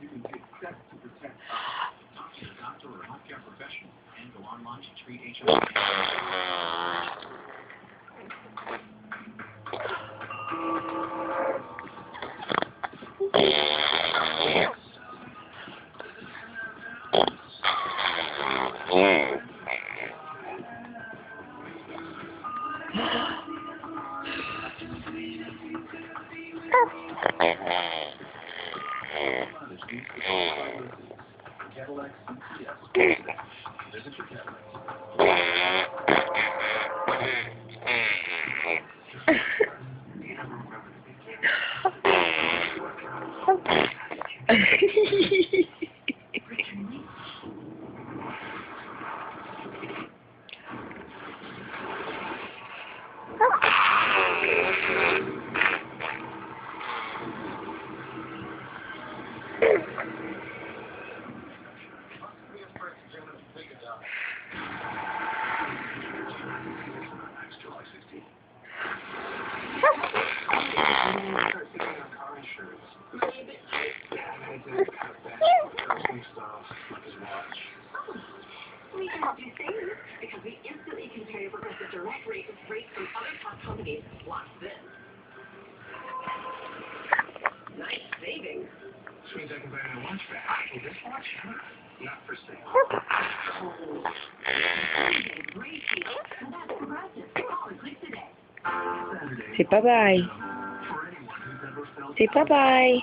You can take steps to protect us. Talk to your doctor or healthcare professional and go online to treat HIV. Cadillac mths. Visit your Cadillac. We can help you save because we instantly compare your progressive direct rate with rates from other top companies. Watch this. Nice savings. This means I can buy my lunch back. Well, this watch, not for sale. Great deal. And that's progressive. Call and click today. Say bye-bye. Say bye-bye.